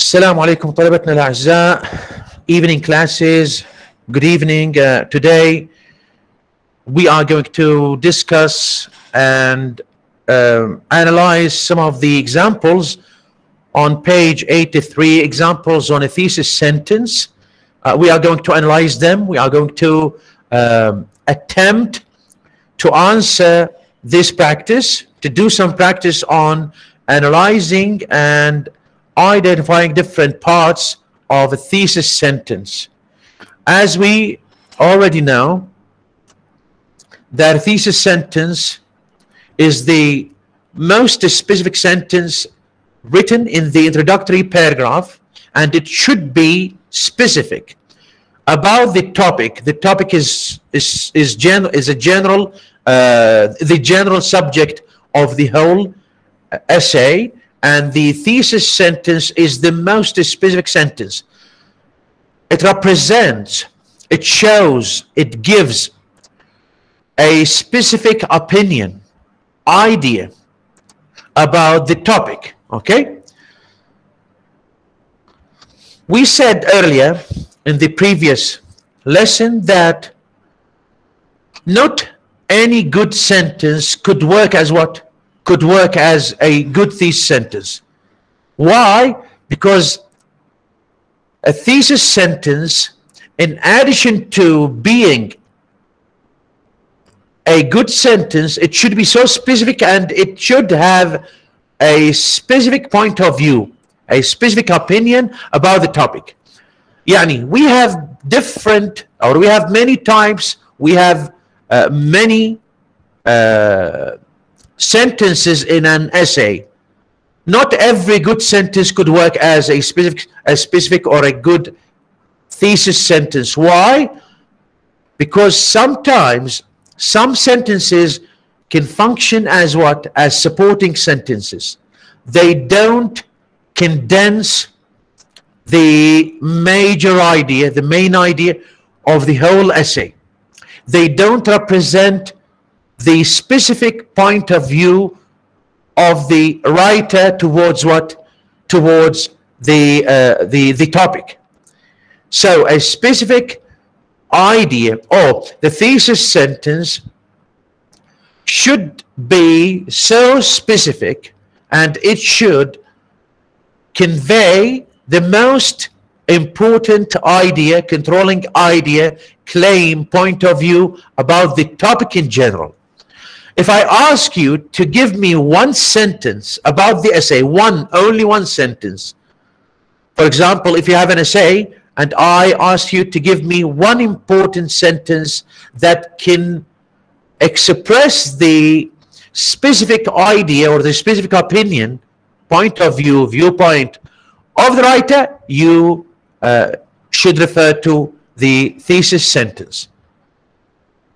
السلام عليكم طلبتنا الأعزاء. Evening classes, good evening. Today we are going to discuss and analyze some of the examples on page 83, examples on a thesis sentence. We are going to analyze them. We are going to attempt to answer this practice, to do some practice on analyzing and identifying different parts of a thesis sentence. As we already know, that a thesis sentence is the most specific sentence written in the introductory paragraph, and it should be specific about the topic. The topic is the general subject of the whole essay, and the thesis sentence is the most specific sentence. It represents, it shows, it gives a specific opinion, idea about the topic. Okay? We said earlier in the previous lesson that not any good sentence could work as what? Could work as a good thesis sentence. Why? Because a thesis sentence, in addition to being a good sentence, it should be so specific and it should have a specific point of view, a specific opinion about the topic. Yani, we have different, or we have many types, we have many sentences in an essay. Not every good sentence could work as a specific or a good thesis sentence. Why? Because sometimes some sentences can function as what? As supporting sentences. They don't condense the major idea, the main idea of the whole essay. They don't represent the specific point of view of the writer towards what? Towards the topic. So a specific idea or the thesis sentence should be so specific, and it should convey the most important idea, controlling idea, claim, point of view about the topic in general. If I ask you to give me one sentence about the essay, only one sentence. For example, if you have an essay and I ask you to give me one important sentence that can express the specific idea or the specific opinion, point of view, viewpoint of the writer, you should refer to the thesis sentence.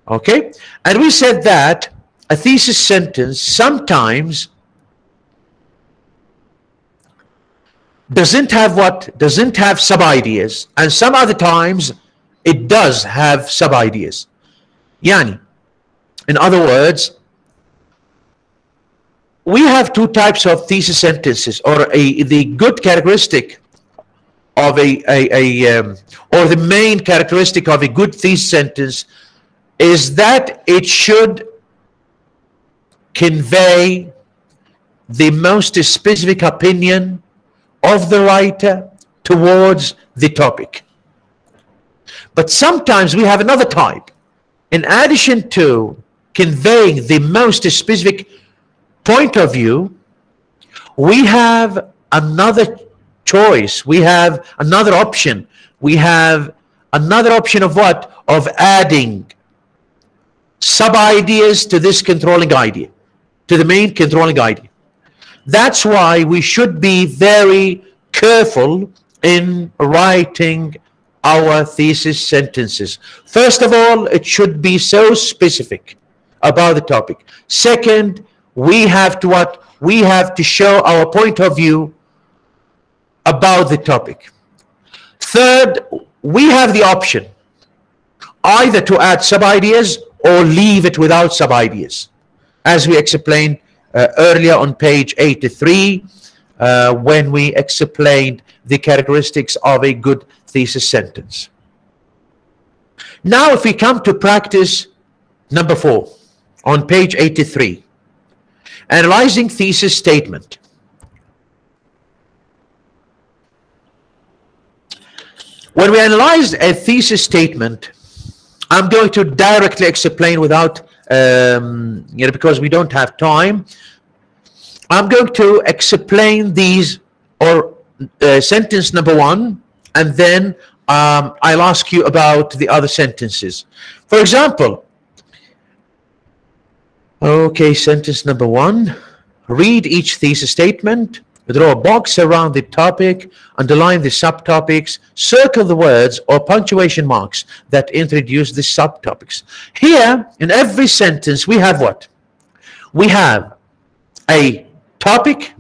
Okay? And we said that a thesis sentence sometimes doesn't have what? Doesn't have sub-ideas, and some other times it does have sub-ideas. Yani, in other words, we have two types of thesis sentences, or the good characteristic of or the main characteristic of a good thesis sentence is that it should convey the most specific opinion of the writer towards the topic. But sometimes we have another type. In addition to conveying the most specific point of view, we have another choice, we have another option. We have another option of what? Of adding sub-ideas to this controlling idea, to the main controlling idea. That's why we should be very careful in writing our thesis sentences. First of all, it should be so specific about the topic. Second, we have to what? We have to show our point of view about the topic. Third, we have the option either to add sub-ideas or leave it without sub-ideas, as we explained earlier on page 83. when we explained the characteristics of a good thesis sentence. Now, if we come to practice number 4 on page 83, analyzing thesis statement. When we analyze a thesis statement, I'm going to directly explain without, because we don't have time. I'm going to explain these, or sentence number 1, and then I'll ask you about the other sentences. For example, okay, sentence number 1, read each thesis statement, draw a box around the topic, underline the subtopics, circle the words or punctuation marks that introduce the subtopics. Here, in every sentence, we have what? We have a topic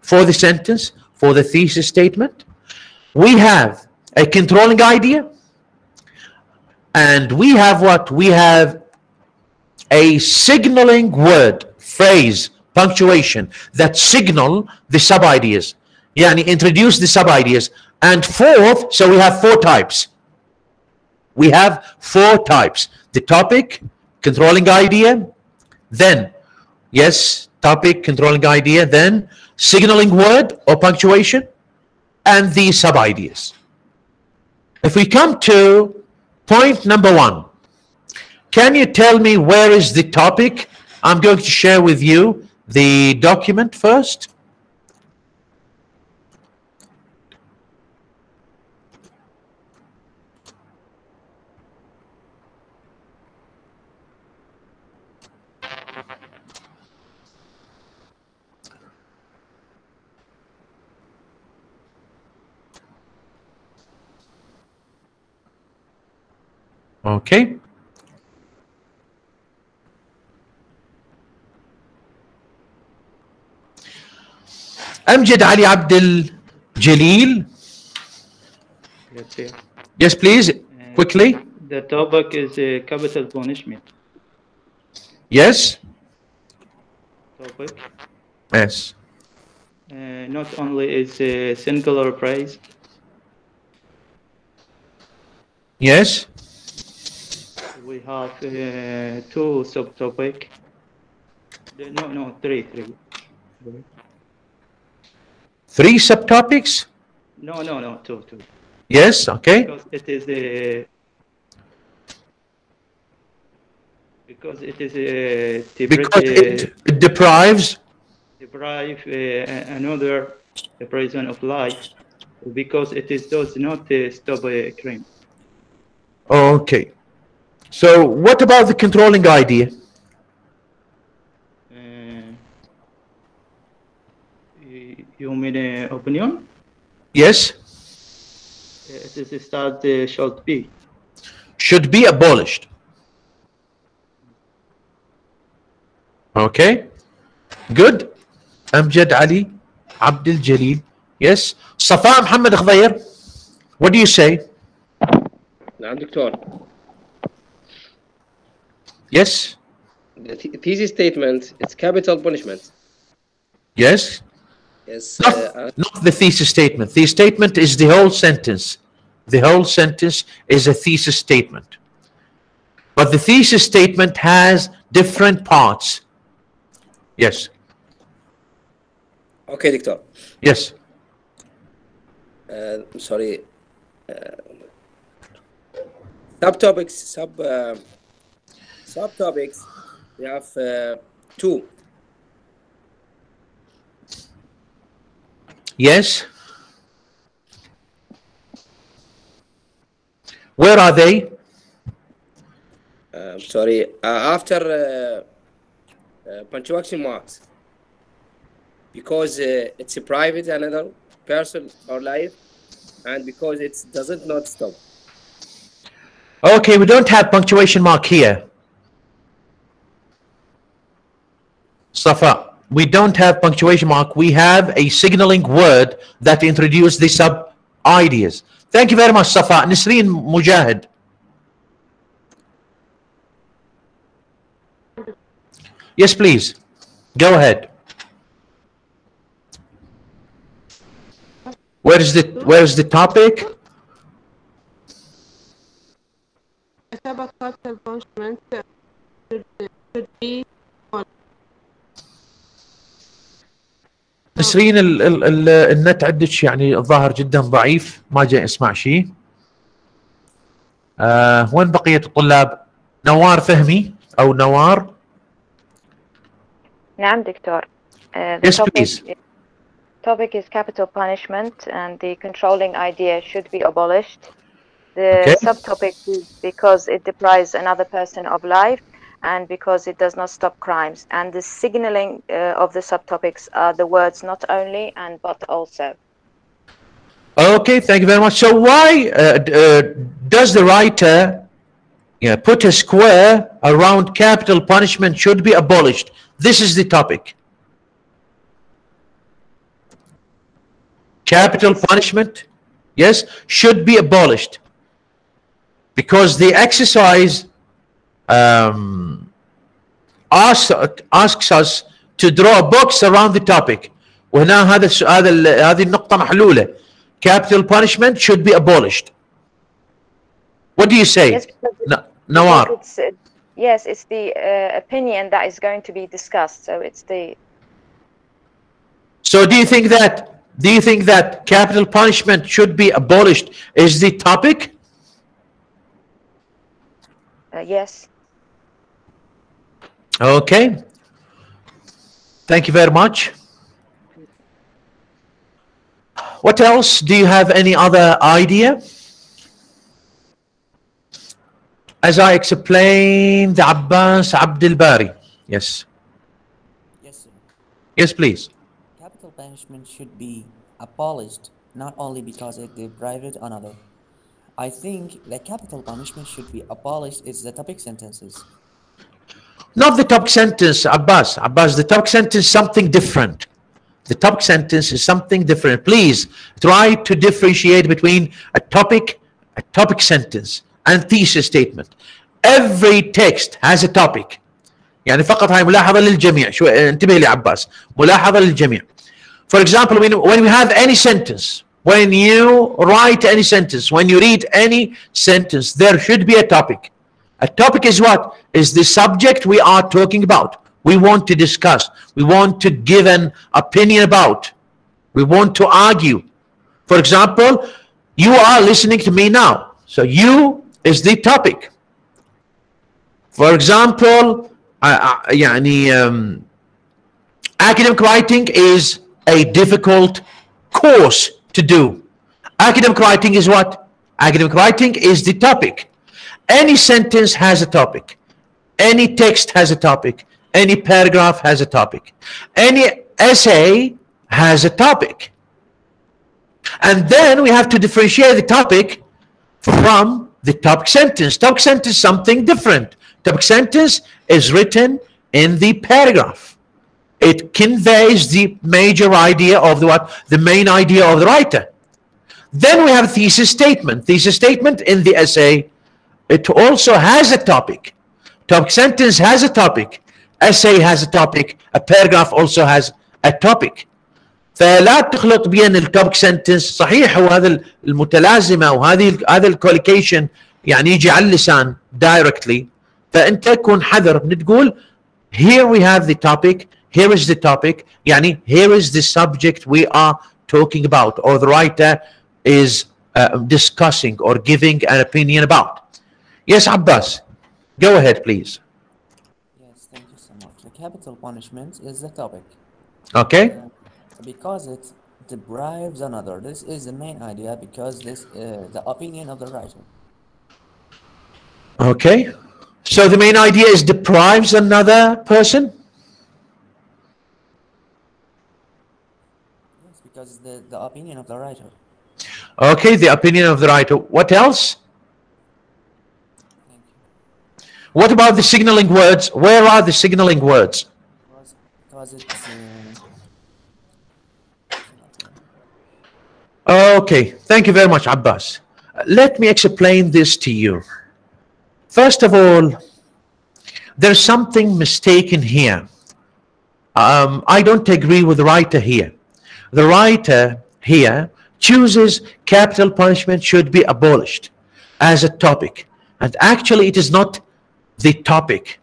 for the sentence, for the thesis statement. We have a controlling idea. And we have what? We have a signaling word, phrase, punctuation that signal the sub-ideas. Yani introduce the sub-ideas. And fourth, so we have 4 types. We have 4 types. The topic, controlling idea, then, yes, topic, controlling idea, then signaling word or punctuation, and the sub-ideas. If we come to point number 1, can you tell me where is the topic? I'm going to share with you the document first. Okay. Amjad Ali Abdul Jalil. Yes, please, quickly. The topic is capital punishment. Yes. Topic. Yes. Not only is singular phrase. Yes. We have 2 subtopic. No, 3. 3 subtopics? No, 2. Yes, okay. Because it deprives another prison of life, because it does not stop a crime. Okay. So what about the controlling idea? You mean opinion? Yes. It is start should be abolished. Okay. Good. Amjad Ali Abdul Jalil. Yes. Safa Muhammad Khdair. What do you say? نعم دكتور. Yes. The thesis statement, it's capital punishment. Yes. Yes. Not the thesis statement. The statement is the whole sentence. The whole sentence is a thesis statement. But the thesis statement has different parts. Yes. Okay, Doctor. Yes. I'm sorry. Subtopics. Subtopics. We have 2. Yes. Where are they? Sorry. After punctuation marks, because it's a private, another person or life, and because it doesn't not stop. Okay, we don't have punctuation mark here. Safa, we don't have punctuation mark. We have a signaling word that introduces the sub ideas. Thank you very much, Safa. Nisreen Mujahid. Yes, please. Go ahead. Where is the topic? capital punishment should be نسرين النت عندك يعني الظاهر جدا ضعيف، ما جاي اسمع شيء. وين بقية الطلاب؟ نوار فهمي أو نوار؟ نعم دكتور. Yes, please. Topic is capital punishment, and the controlling idea should be abolished. The Okay. subtopic is because it deprives another person of life, and because it does not stop crimes. And the signaling of the subtopics are the words not only and but also. Okay, thank you very much. So why does the writer put a square around capital punishment should be abolished? This is the topic. Capital punishment, yes, should be abolished. Because the exercise asks us to draw a box around the topic. وهنا هذه النقطة محلولة. Capital punishment should be abolished. What do you say? Yes, Nawar? Yes, it's the opinion that is going to be discussed. So it's the. So do you think that capital punishment should be abolished is the topic? Yes. Okay. Thank you very much. What else? Do you have any other idea? As I explained, Abbas Abdul Bari. Yes. Yes, sir. Yes, please. Capital punishment should be abolished, not only because it deprived another. I think the capital punishment should be abolished is the topic sentences. Not the topic sentence, Abbas. Abbas, the topic sentence is something different. The topic sentence is something different. Please try to differentiate between a topic sentence and thesis statement. Every text has a topic. يعني فقط هاي ملاحظة للجميع. شو انتبه لي عباس. ملاحظة للجميع. For example, when we have any sentence, when you write any sentence, when you read any sentence, there should be a topic. A topic is what? Is the subject we are talking about. We want to discuss. We want to give an opinion about. We want to argue. For example, you are listening to me now. So you is the topic. For example, academic writing is a difficult course to do. Academic writing is what? Academic writing is the topic. Any sentence has a topic. Any text has a topic. Any paragraph has a topic. Any essay has a topic. And then we have to differentiate the topic from the topic sentence. Topic sentence is something different. Topic sentence is written in the paragraph. It conveys the major idea of the what? The main idea of the writer. Then we have thesis statement. Thesis statement in the essay, it also has a topic. Topic sentence has a topic. Essay has a topic. A paragraph also has a topic. فلا تخلط بين التوبك سنتنس. صحيح هو هذا المتلازمة وهذه هذا الكوليكيشن يعني يجي على اللسان directly. فأنت كن حذر من تقول here we have the topic, here is the topic, يعني here is the subject we are talking about, or the writer is discussing or giving an opinion about. Yes, Abbas, go ahead, please. Yes, thank you so much. The capital punishment is the topic. Okay. Because it deprives another. This is the main idea because this the opinion of the writer. Okay. So the main idea is deprives another person? Yes, because the opinion of the writer. Okay, the opinion of the writer. What else? Thank you. What about the signaling words? Where are the signaling words? Because it's Okay, thank you very much, Abbas. Let me explain this to you. First of all, there's something mistaken here. I don't agree with the writer here. The writer here chooses capital punishment should be abolished as a topic, and actually it is not the topic.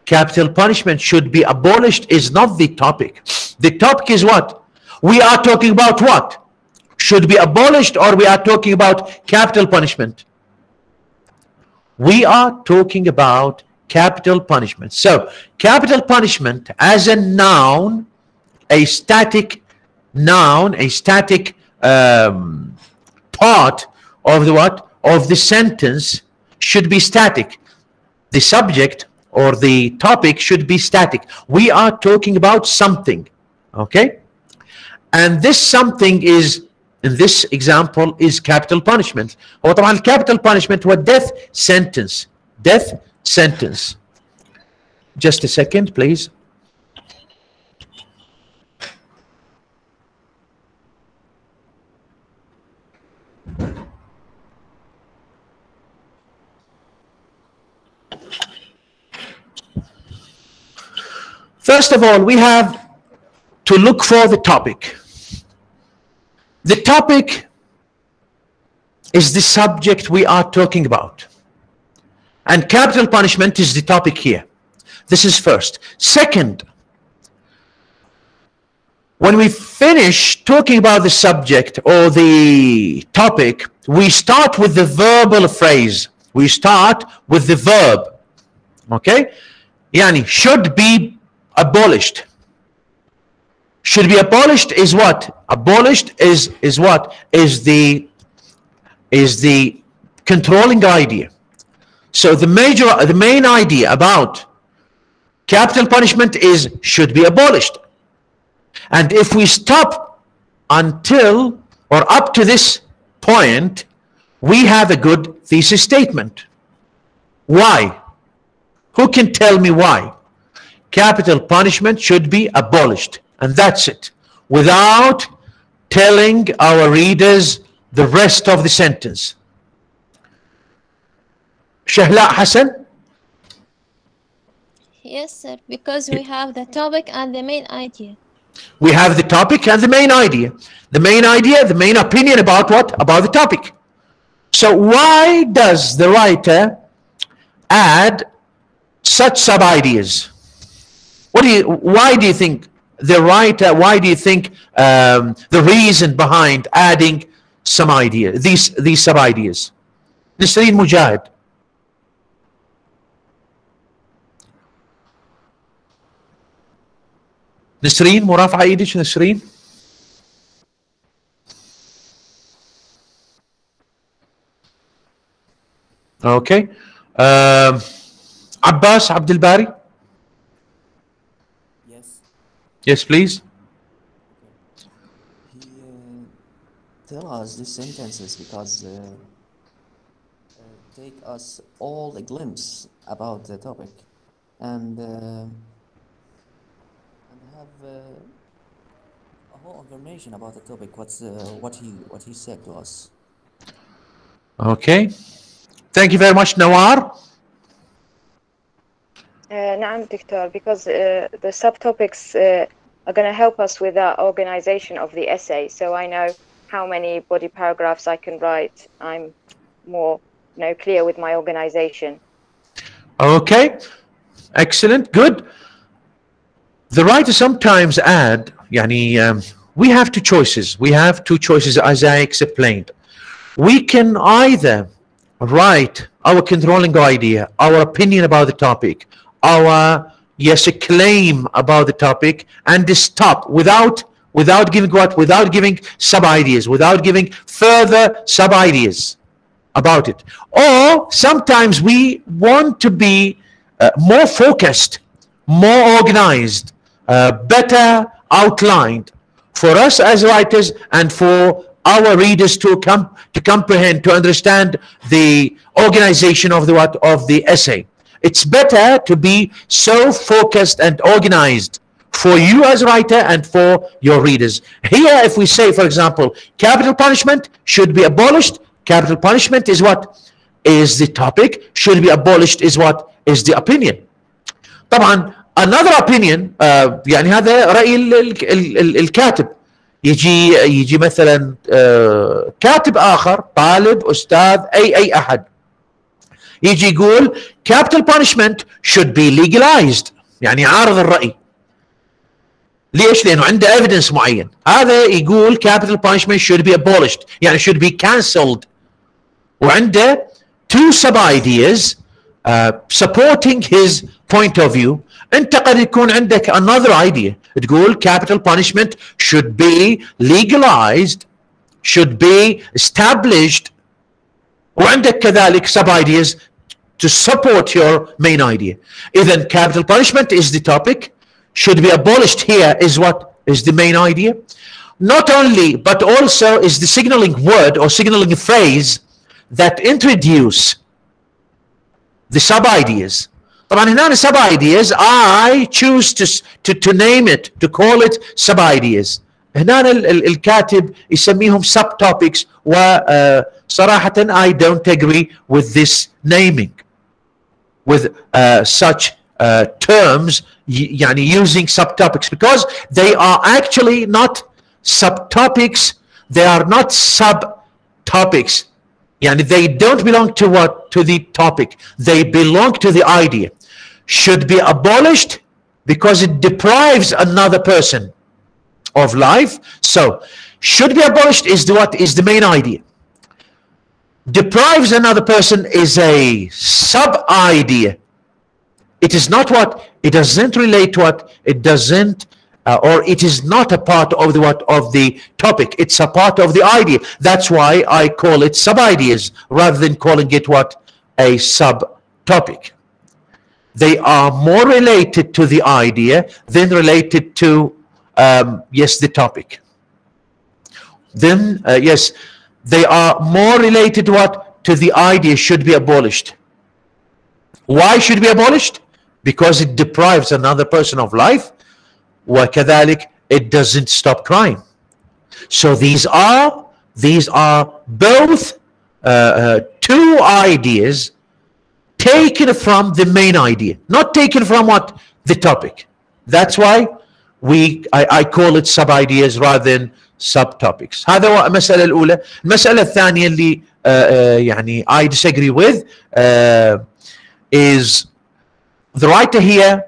Capital punishment should be abolished is not the topic. The topic is what? We are talking about what? Should be abolished, or we are talking about capital punishment? We are talking about capital punishment. So capital punishment as a noun, a static noun, a static part of the what? Of the sentence should be static. The subject or the topic should be static. We are talking about something, okay? And this something is, in this example, is capital punishment. وطبعا capital punishment هو death sentence. Death sentence. Just a second, please. First of all, we have to look for the topic. The topic is the subject we are talking about. And capital punishment is the topic here. This is first. Second, when we finish talking about the subject or the topic, we start with the verbal phrase. We start with the verb. Okay? Yani, should be abolished. Should be abolished is what? Abolished is what? Is the controlling idea. So the main idea about capital punishment is should be abolished. And if we stop until or up to this point, we have a good thesis statement. Why? Who can tell me why? Capital punishment should be abolished. And that's it. Without telling our readers the rest of the sentence. Shahla Hassan? Yes, sir, because we have the topic and the main idea. We have the topic and the main idea. The main idea, the main opinion about what? About the topic. So why does the writer add such sub-ideas? Why do you think the writer, why do you think the reason behind adding some idea, these sub-ideas? Nisreen Mujahid. نسرين مرافعة ايدك نسرين. Okay. Abbas Abdul Bari. Yes. Yes, please. He tell us these sentences because take us all a glimpse about the topic and have a whole information about the topic. What he said to us. Okay. Thank you very much, Nawar. نعم دكتور, because the subtopics are going to help us with the organization of the essay. So I know how many body paragraphs I can write. I'm more clear with my organization. Okay. Excellent. Good. The writer sometimes add, we have two choices. We have two choices as I explained. We can either write our controlling idea, our opinion about the topic, our a claim about the topic, and stop without giving what? Without giving sub-ideas, without giving further sub-ideas about it. Or sometimes we want to be more focused, more organized, better outlined for us as writers and for our readers to comprehend, to understand the organization of the essay. It's better to be so focused and organized for you as a writer and for your readers. Here, if we say, for example, capital punishment should be abolished, capital punishment is what? Is the topic. Should be abolished is what? Is the opinion. طبعا another opinion, هذا رأي الكاتب. يجي مثلا كاتب آخر، طالب، أستاذ، أي أحد، يجي يقول capital punishment should be legalized، يعني عارض الرأي. ليش؟ لأنه عنده evidence معين. هذا يقول capital punishment should be abolished، يعني should be cancelled. وعنده two sub ideas supporting his point of view. انت قد يكون عندك another idea تقول capital punishment should be legalized, should be established. وعندك كذلك sub ideas to support your main idea. إذن capital punishment is the topic, should be abolished here is what is the main idea. Not only, but also is the signaling word or signaling phrase that introduce the sub ideas. طبعا هنا sub ideas I choose to name it, to call it sub ideas. هنا الكاتب يسميهم sub topics، وصراحة I don't agree with this naming, with such terms, يعني using subtopics, because they are actually not subtopics, they are not subtopics. يعني they don't belong to what? To the topic. They belong to the idea. Should be abolished because it deprives another person of life. So should be abolished is the main idea. Deprives another person is a sub idea. It is not what? It doesn't relate to what? It doesn't or it is not a part of the what? Of the topic. It's a part of the idea. That's why I call it sub ideas rather than calling it what? A sub topic. They are more related to the idea than related to yes, the topic. Then yes, they are more related to what? To the idea should be abolished. Why should be abolished? Because it deprives another person of life. وكذلك it doesn't stop crime. So these are both two ideas taken from the main idea, not taken from what? The topic. That's why I call it sub ideas rather than subtopics. هذا هو المسألة الأولى. المسألة الثانية اللي يعني I disagree with is the writer here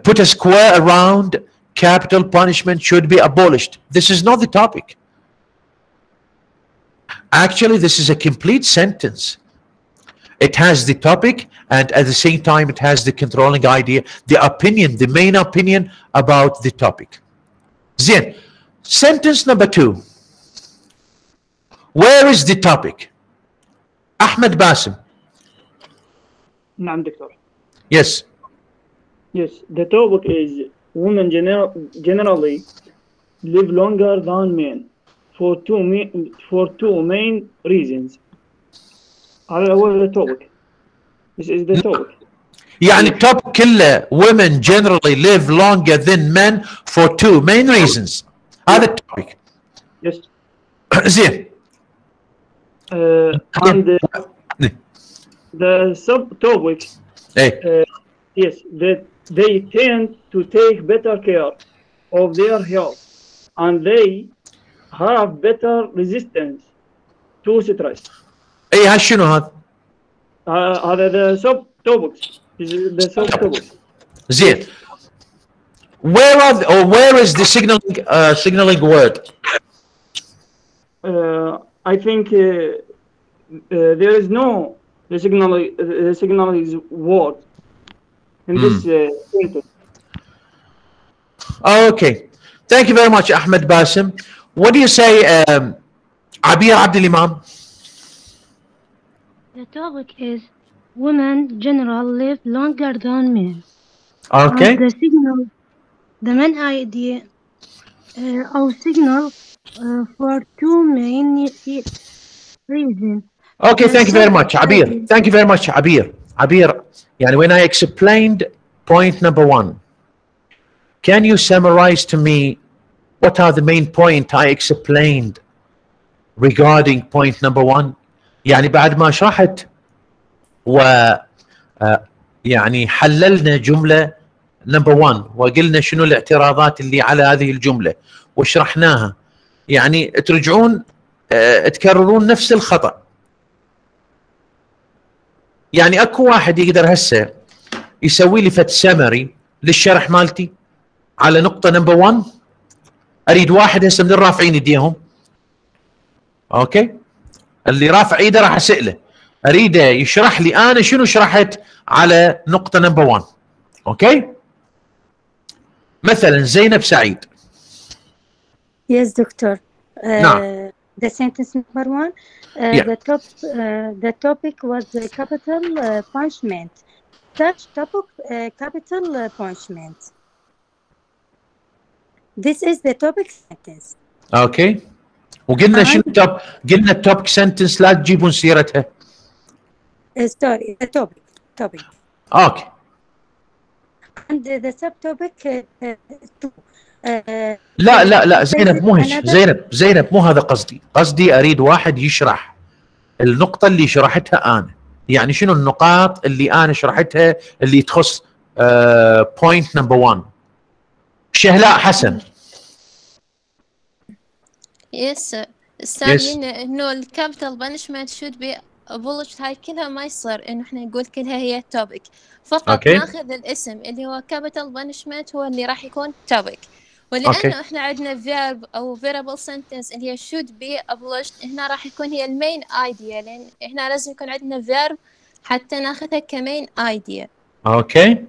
put a square around capital punishment should be abolished. This is not the topic. Actually, this is a complete sentence. It has the topic and at the same time it has the controlling idea, the opinion, the main opinion about the topic. Then, sentence number 2. Where is the topic? Ahmed Basim. نعم دكتور. Yes. Yes, the topic is women generally live longer than men for two main reasons. هذا هو the topic. This is the topic. يعني التوبيك كله women generally live longer than men for two main reasons. هذا التوبيك. Yes. زين. And the subtopic. Yes, that they tend to take better care of their health and they have better resistance to stress. اي هالشنو هذا؟ هذا the subtopics. The subtopics. زين. Where is the signaling word? I think there is no the signaling word in this sentence. Okay. Thank you very much, Ahmed Basim. What do you say, Abir Abdul Imam? The topic is women generally live longer than men. Okay. The main idea or signal for two main reasons. Okay, thank you very much, Abir. Thank you very much, Abir. Abir, يعني when I explained point number 1, can you summarize to me what are the main point I explained regarding point number 1? يعني بعد ما شرحت يعني حللنا جملة number 1 وقلنا شنو الاعتراضات اللي على هذه الجملة وشرحناها، يعني ترجعون تكررون نفس الخطأ. يعني اكو واحد يقدر هسه يسوي لي فت سمري للشرح مالتي على نقطة نمبر 1. اريد واحد هسه من الرافعين ايديهم، اوكي، اللي رافع ايده راح اسأله اريده يشرح لي انا شنو شرحت على نقطة نمبر 1. اوكي، مثلا زينب سعيد. Yes, doctor. نعم. The sentence number 1. Yeah. The topic was capital punishment. Such topic capital punishment. This is the topic sentence. اوكي، وقلنا شنو توب، قلنا التوبك سنتنس لا تجيبون سيرتها. Story. The topic. اوكي. And the subtopic لا زينب مو هيك، زينب مو هذا قصدي اريد واحد يشرح النقطة اللي شرحتها انا. يعني شنو النقاط اللي انا شرحتها اللي تخص بوينت نمبر 1. شهلاء حسن. يس استاذ، انه الكابيتال بانشمنت شود بي abolished. هاي كلها ما يصير انه احنا نقول كلها هي توبيك، فقط ناخذ الاسم اللي هو كابيتال بانشمنت هو اللي راح يكون توبيك. ولانه احنا عندنا فيرب او فيربل سنتنس اللي هي should be abolished، هنا راح يكون هي المين ايديا، لان احنا لازم يكون عندنا فيرب حتى ناخذها كمين ايديا. اوكي.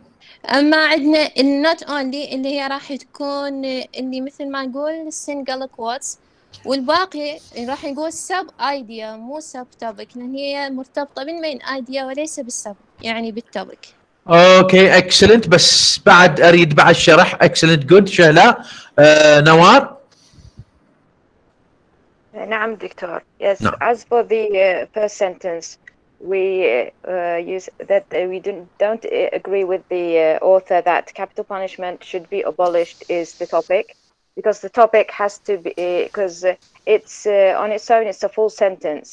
اما عندنا النوت اونلي اللي هي راح تكون اللي مثل ما نقول single quotes، والباقي راح نقول سب ايديا مو سب توبيك، لان هي مرتبطه بالمين ايديا وليس بالسب، يعني بالتوبيك. اوكي اكسلنت، بس بعد اريد بعد شرح. اكسلنت جود. شهلاء. نوار. نعم دكتور. Yes. No. As for the first sentence, we use that we don't agree with the author that capital punishment should be abolished is the topic, because the topic has to be because it's on its own it's a full sentence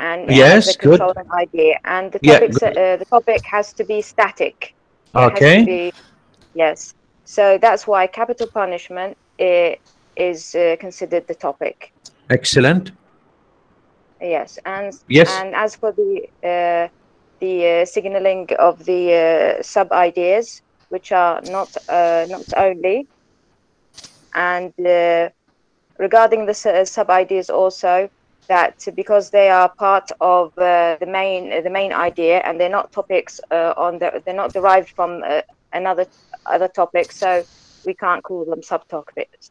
and has a controlling idea, and the topic has to be static. Okay. Yes. So that's why capital punishment is considered the topic. Excellent. Yes, and yes. And as for the signaling of the sub ideas, which are not only, and regarding the sub ideas also, that because they are part of the main idea and they're not topics they're not derived from other topics, so we can't call them subtopics.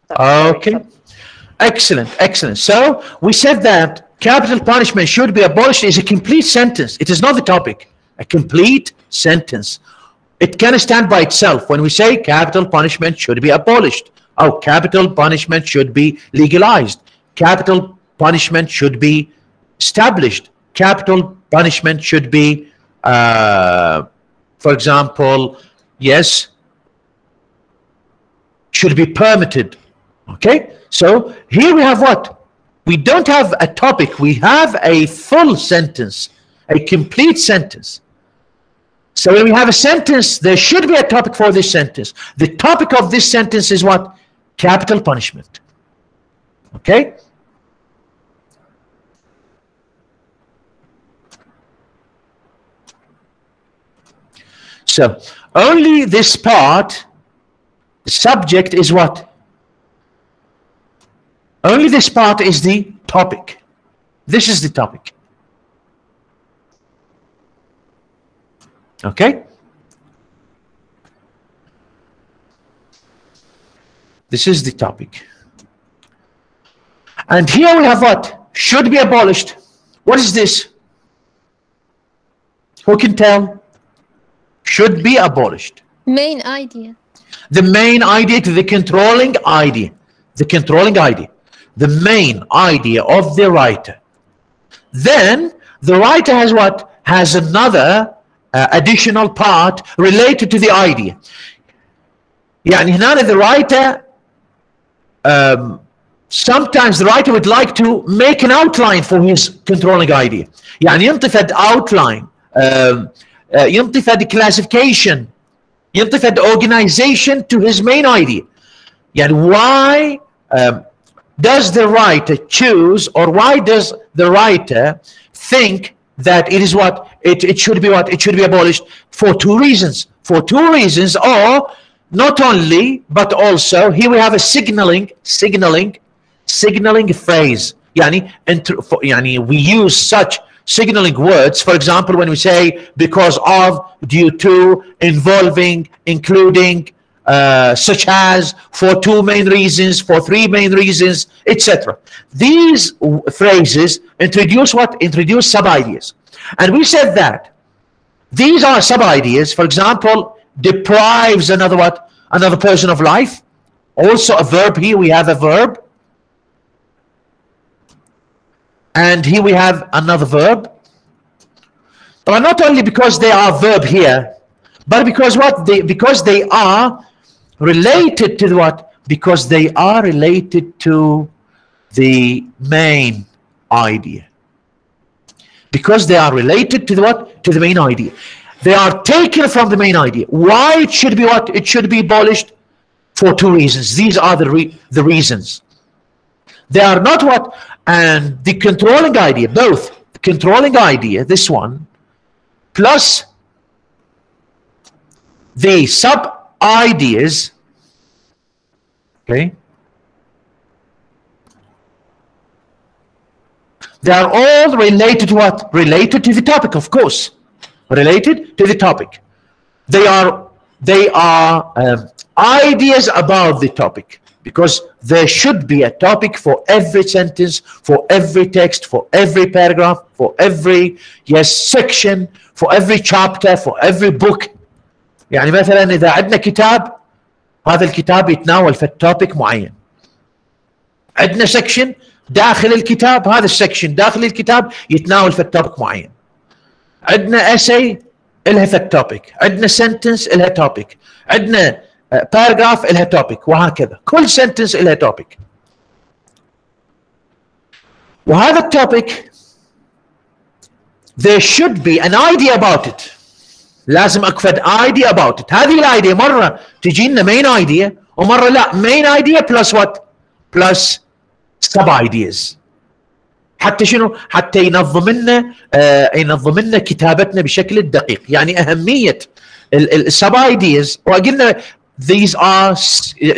Okay. Excellent. So we said that capital punishment should be abolished is a complete sentence. It is not the topic. A complete sentence. It can stand by itself. When we say capital punishment should be abolished, capital punishment should be legalized, capital punishment should be established, capital punishment should be, for example, yes, should be permitted. Okay, so here we have what? We don't have a topic, we have a full sentence, a complete sentence. So when we have a sentence, there should be a topic for this sentence. The topic of this sentence is what? Capital punishment. Okay? So only this part, the subject is what? Only this part is the topic. This is the topic. Okay? This is the topic. And here we have what? Should be abolished. What is this? Who can tell? Should be abolished. Main idea. The main idea to the controlling idea. The controlling idea. The main idea of the writer. Then the writer has what? Has another additional part related to the idea. يعني هنا the writer sometimes the writer would like to make an outline for his controlling idea. يعني ينطفد outline, ينطفد classification, ينطفد organization to his main idea. يعني why does the writer choose, or why does the writer think that it is what it should be, what it should be abolished? For two reasons. For two reasons, or not only, but also here we have a signaling phrase. Yani we use such signaling words, for example, when we say because of, due to, involving, including, such as, for two main reasons, for three main reasons, etc. These phrases introduce what? Introduce sub-ideas. And we said that these are sub-ideas. For example, deprives another what? Another person of life. Also a verb. Here we have a verb. And here we have another verb. But not only because they are verb here, but because what? Because they are related to what? Because they are related to the main idea. Because they are related to the what? To the main idea. They are taken from the main idea. Why it should be what? It should be abolished? For two reasons. These are the reasons. They are not what? And the controlling idea, both the controlling idea, this one, plus the sub-ideas, okay, they are all related to what? Related to the topic, of course. Related to the topic. They are ideas about the topic, because there should be a topic for every sentence, for every text, for every paragraph, for every section, for every chapter, for every book. يعني مثلا إذا عندنا كتاب، هذا الكتاب يتناول في التوبيك معين. عندنا سكشن داخل الكتاب، هذا السكشن داخل الكتاب يتناول في التوبيك معين. عندنا essay إلها في التوبيك، عندنا sentence إلها توبيك، عندنا paragraph إلها توبيك، وهكذا. كل sentence إلها توبيك. وهذا التوبيك there should be an idea about it. لازم أكفد idea about it. هذه الايديا مرة تجي لنا main idea، ومرة لا main idea plus what? plus sub ideas. حتى شنو؟ حتى ينظم لنا كتابتنا بشكل الدقيق. يعني أهمية السب ideas، وقلنا these are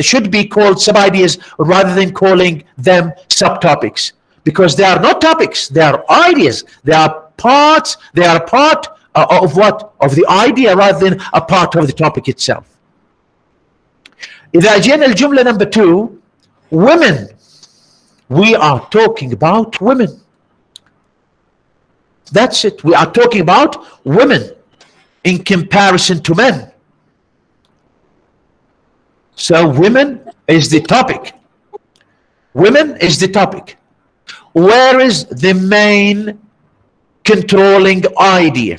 should be called sub ideas rather than calling them subtopics, because they are not topics, they are ideas, they are parts, they are part of what? Of the idea rather than a part of the topic itself. إذا جينا الجملة number 2, women, we are talking about women. That's it. We are talking about women in comparison to men. So women is the topic. Women is the topic. Where is the main controlling idea?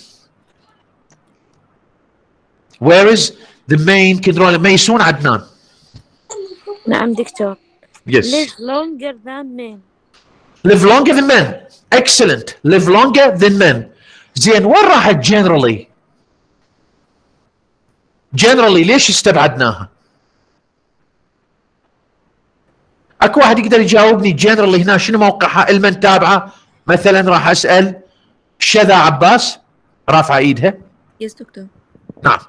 Where is the main controlling? ميسون عدنان. نعم دكتور. Yes. Live longer than men. Live longer than men. Excellent. Live longer than men. زين وين راحت generally؟ generally ليش استبعدناها؟ اكو واحد يقدر يجاوبني generally هنا شنو موقعها؟ المن تابعه؟ مثلا راح اسال شذا عباس رافعه ايدها. يس دكتور. نعم.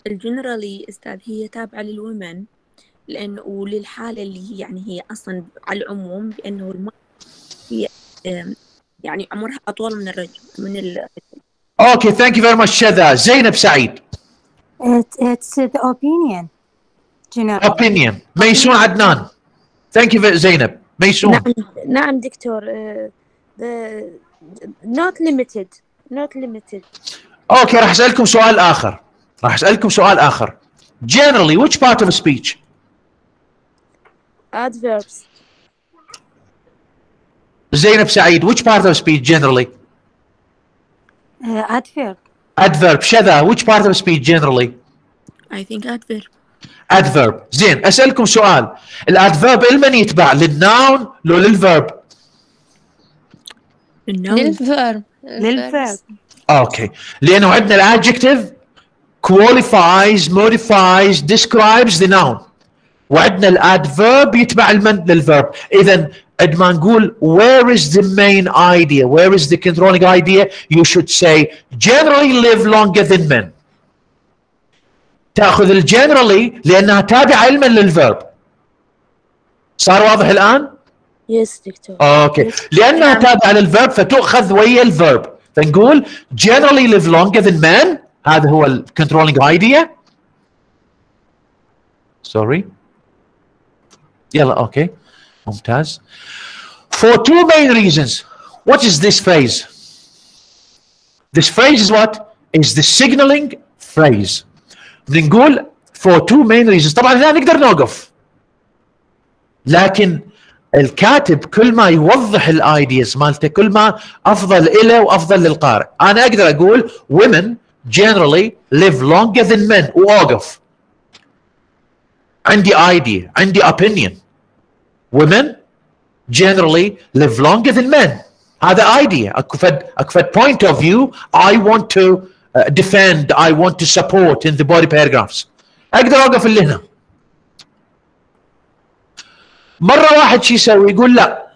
الجنرالي استاذ هي تابعه للومن، لانه وللحاله اللي هي يعني هي اصلا على العموم بانه المراه هي يعني عمرها اطول من الرجل من اوكي ثانك يو فيري ماتش شذا. زينب سعيد. It's the opinion. General. Opinion. ميسون عدنان. ثانك يو زينب. ميسون. نعم دكتور. not limited. اوكي راح اسالكم سؤال اخر. Generally, which part of a speech? Adverbs. Zainab Saeed, which part of a speech generally? Adverb. Adverb. Shada, which part of a speech generally? I think adverb. Adverb. زين اسالكم سؤال. الادفيرب لمن يتبع؟ للناون لو للفيرب؟ للفيرب. اوكي لانه عندنا الادجكتيف qualifies, modifies, describes the noun. وعندنا الادفيرب يتبع المن للفيرب. اذا عندما نقول where is the main idea, where is the controlling idea, you should say generally live longer than men. تاخذ الجنرالي لانها تابعه علما للفيرب. صار واضح الان؟ يس دكتور. اوكي، لانها تابعه للفيرب فتؤخذ ويا الفيرب، فنقول generally live longer than men. هذا هو ال controlling idea. sorry. يلا اوكي ممتاز. For two main reasons. What is this phrase? This phrase is what? Is the signaling phrase. بنقول for two main reasons. طبعا هنا نقدر نوقف، لكن الكاتب كل ما يوضح الايديز مالته كل ما افضل له وافضل للقارئ. انا اقدر اقول women generally live longer than men واوقف. عندي idea، عندي opinion. women generally live longer than men. هذا idea. اكو فد point of view I want to defend, I want to support in the body paragraphs. اقدر اوقف اللي هنا. مرة واحد شو يسوي؟ يقول لا،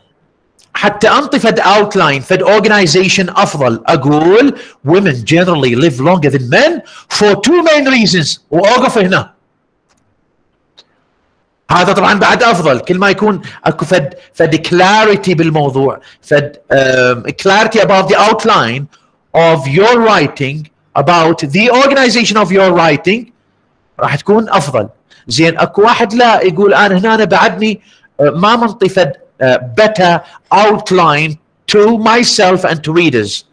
حتى انطي فد outline فد organization افضل، اقول women generally live longer than men for two main reasons واوقف هنا. هذا طبعا بعد افضل، كل ما يكون اكو فد clarity بالموضوع، فد clarity about the outline of your writing, about the organization of your writing، راح تكون افضل. زين اكو واحد لا يقول انا هنا بعدني ما منطي فد better outline to myself and to readers.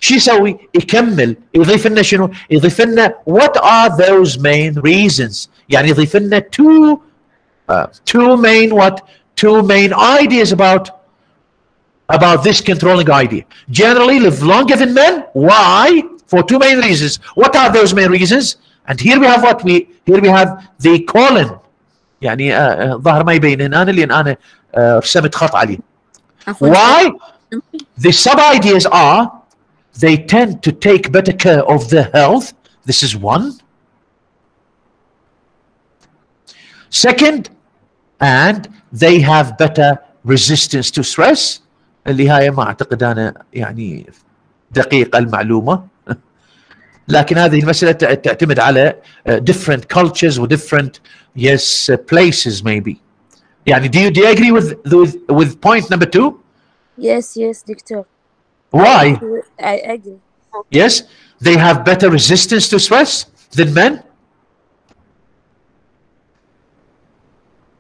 شو يسوي؟ يكمل يضيف لنا شنو؟ يضيف لنا what are those main reasons. يعني يضيف لنا two main ideas about this controlling idea. Generally live longer than men. Why? For two main reasons. What are those main reasons? And here we have here we have the colon. يعني ظاهر ما يبين هنا لان انا رسمت خط عليه. Why? The sub ideas are they tend to take better care of their health. This is one. Second, and they have better resistance to stress. اللي هاي ما اعتقد انا يعني دقيقة المعلومة. لكن هذه المسألة تعتمد على different cultures و different places maybe. يعني do you agree with point number 2? Yes دكتور. Why? I agree. Yes, they have better resistance to stress than men.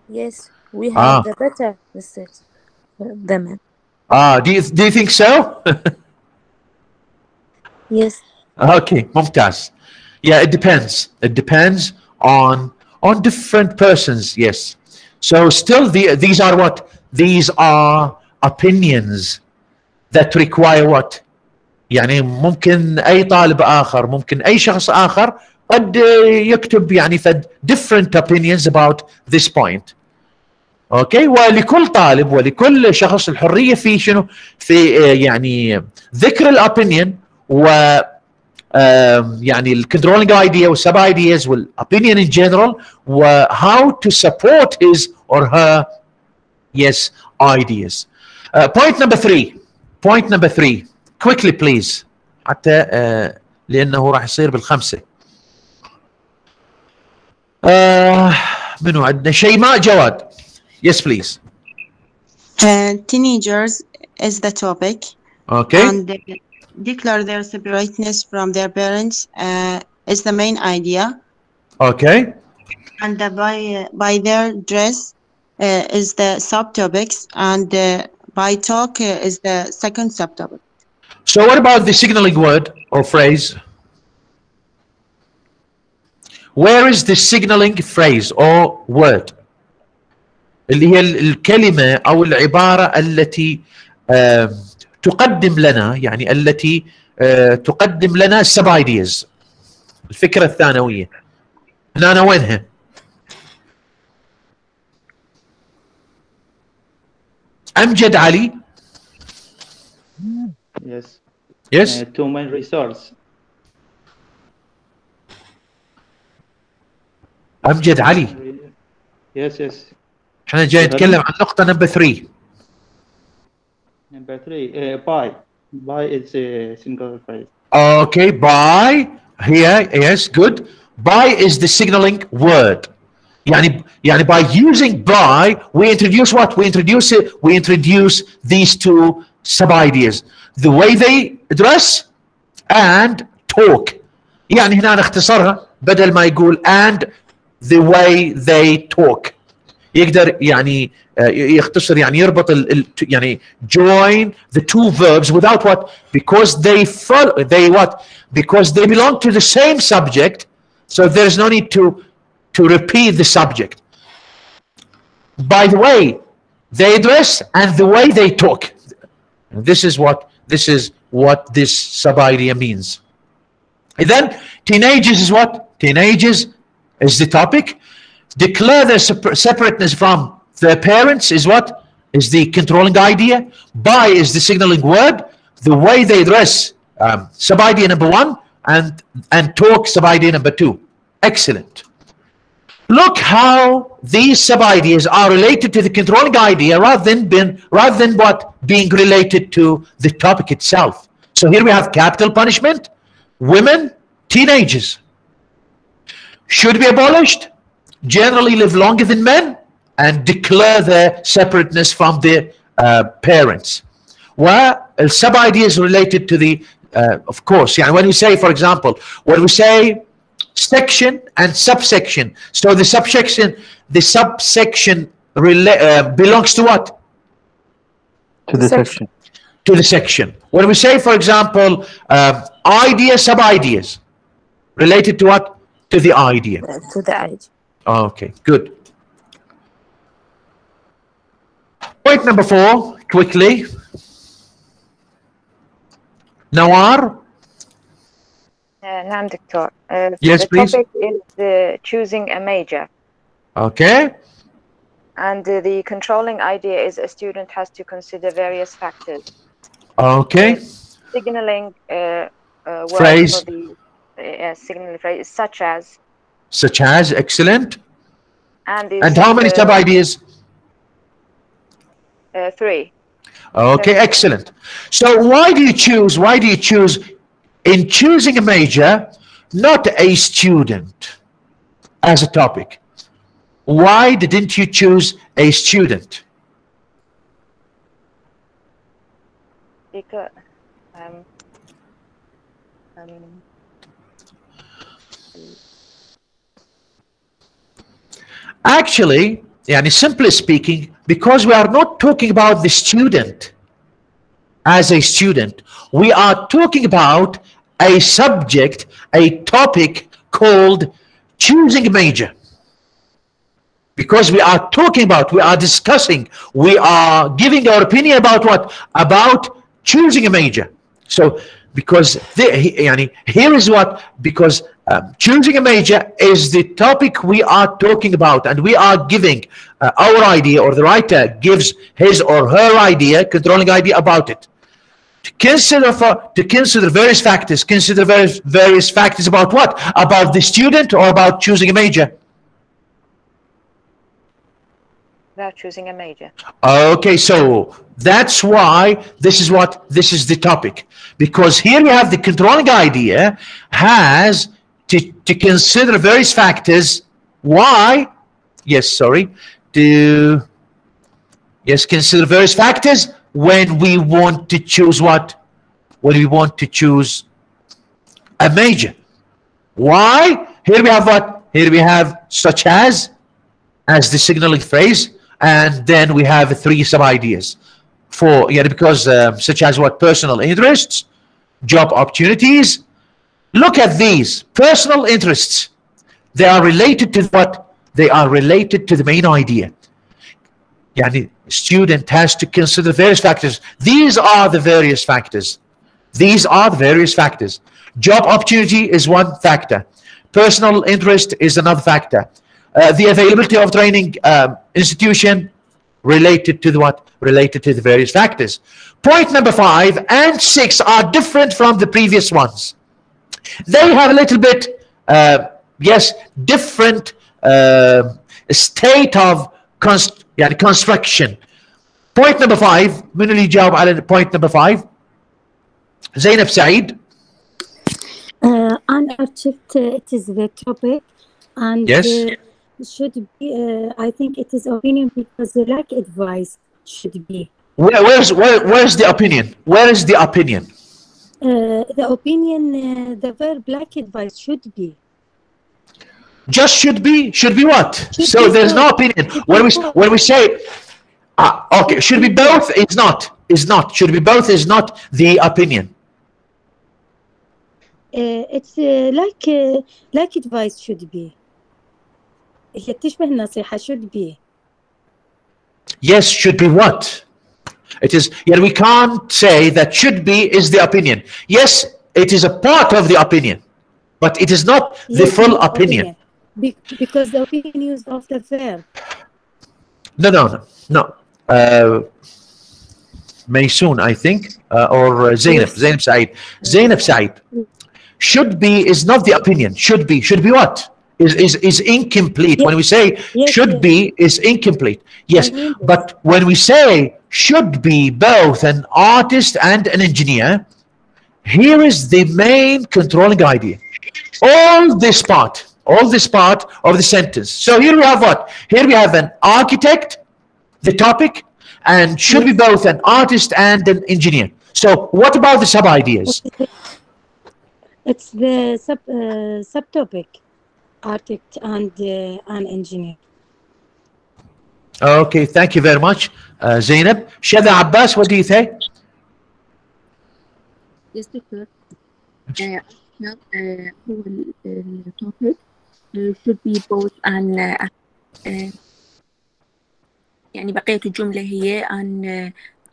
Yes, we have the better resistance than men. Do you think so? Yes. Okay, ممتاز. Yeah, it depends. It depends on different persons. Yes. So still these are what? These are opinions that require what? يعني ممكن أي طالب آخر، ممكن أي شخص آخر قد يكتب يعني فد different opinions about this point. اوكي، ولكل طالب ولكل شخص الحريه في شنو؟ في يعني ذكر الأوبينيون و يعني الكنترولينج ايديا والسب ايدياز والopinion in general و how to support his or her ideas. Point number 3 quickly please حتى لانه راح يصير بالخمسه. منو عندنا؟ شيماء جواد. Yes please. Teenagers is the topic. Okay. And declare their separateness from their parents is the main idea. Okay. And by their dress is the subtopics, and by talk is the second subtopic. So what about the signaling word or phrase? Where is the signaling phrase or word? اللي هي الكلمة أو العبارة التي تقدم لنا، يعني التي تقدم لنا sub ideas، الفكرة الثانوية. هنا وينها؟ أمجد علي. Yes. Two main resource. أمجد علي. Yes, yes. احنا جاي نتكلم عن نقطة نمبر 3. Number 3, by. By is a single phrase. Okay, by here, yes, good. By is the signaling word. يعني by using by we introduce what? We introduce these two sub-ideas. The way they dress and talk. يعني هنا نختصرها بدل ما يقول and the way they talk. يقدر يعني يختصر يعني يربط يعني join the two verbs without what? Because they what? Because they belong to the same subject, so there's no need to repeat the subject. By the way they dress and the way they talk. This is what this sub-idea means. And then teenagers is what? Teenagers is the topic. Declare their separateness from their parents is what? Is the controlling idea. By is the signaling word. The way they dress, sub-idea number 1, and talk, sub-idea number 2. Excellent. Look how these sub-ideas are related to the controlling idea rather than what? Being related to the topic itself. So here we have capital punishment, women, teenagers. Should be abolished, generally live longer than men, and declare their separateness from their parents. Where a sub-idea is related to the, of course, yeah, when we say, for example, when we say section and subsection, so the subsection belongs to what? To the section. To the section. When we say, for example, idea, sub-ideas, related to what? To the idea. To the idea. Okay, good. Point number 4, quickly. Nawar? نعم دكتور. Yes, please. The topic is choosing a major. Okay. And the controlling idea is a student has to consider various factors. Okay. Signaling phrase. For the signaling phrase such as. Such as, excellent. And how many sub-ideas? 3. Okay, excellent. So why do you choose in choosing a major, not a student as a topic? Why didn't you choose a student? Because actually, yani simply speaking, because we are not talking about the student as a student, we are talking about a subject, a topic called choosing a major. Because we are talking about, we are discussing, we are giving our opinion about what? About choosing a major. So, because here is what, because choosing a major is the topic we are talking about, and we are giving our idea, or the writer gives his or her idea, controlling idea about it. To consider various factors. Consider various factors about what? About the student or about choosing a major? About choosing a major. Okay, so that's why this is the topic. Because here we have the controlling idea has to consider various factors. Why? Yes, sorry. Consider various factors when we want to choose what? When we want to choose a major. Why? Here we have what? Here we have such as the signaling phrase, and then we have 3 sub-ideas. Because such as what? Personal interests, job opportunities. Look at these personal interests. They are related to what? They are related to the main idea. Student has to consider various factors. These are the various factors. These are the various factors. Job opportunity is one factor. Personal interest is another factor. The availability of training institution related to the what? Related to the various factors. Point number 5 and 6 are different from the previous ones. They have a little bit, different state of يعني construction. Point number 5. من اللي يجاوب على point number 5؟ زينب سعيد. Unarchived, it is the topic, and Yes. Should be. I think it is opinion because the lack advice should be. Where's the opinion? Where is the opinion? The opinion, the verb lack advice should be. Just should be. Should be what? Should So be there's no both. opinion. Should When we say okay, should be both is not. Should be both is not the opinion. It's like advice should be. هي تشبه النصيحة should be. Yes, should be what? It is. Yeah, we can't say that should be is the opinion. Yes, it is a part of the opinion, but it is not the Yes, full not opinion. Because the opinion used of the verb. No. Maysoon, I think, or Zainab. Yes. Zainab Said. Zainab Said. Should be is not the opinion. Should be what? Is incomplete. Yes. When we say Yes, should yes. be is incomplete. Yes, I mean this. but when we say should be both an artist and an engineer, here is the main controlling idea. All this part of the sentence. So here we have what? Here we have an architect, the topic, and should be both an artist and an engineer. So what about the sub ideas? It's the subtopic, architect and an engineer. Okay, thank you very much, Zainab. Shada Abbas, what do you think? Yes, doctor. هو التوبيك should be both an يعني بقية الجملة هي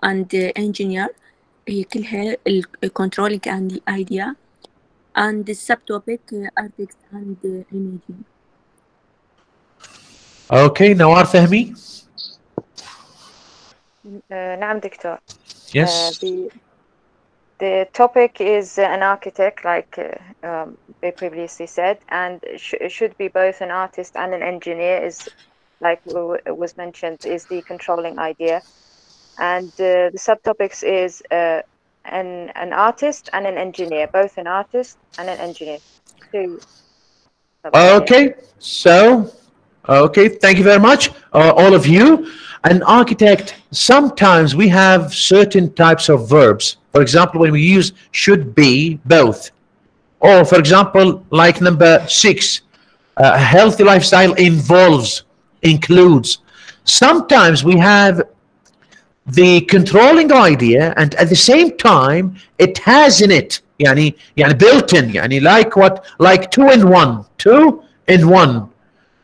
and engineer هي كلها controlling and idea and the subtopic architect and engineer. Okay, Nawar Fahmi. نعم دكتور. Yes. The topic is an architect, like they previously said, and should be both an artist and an engineer, is like was mentioned, is the controlling idea. And the subtopics is an artist and an engineer, both an artist and an engineer. Okay, so, okay, thank you very much, all of you. An architect, sometimes we have certain types of verbs. For example, when we use should be both. Or for example, like number 6, a healthy lifestyle includes. Sometimes we have the controlling idea and at the same time it has in it يعني built in يعني like 2 in 1.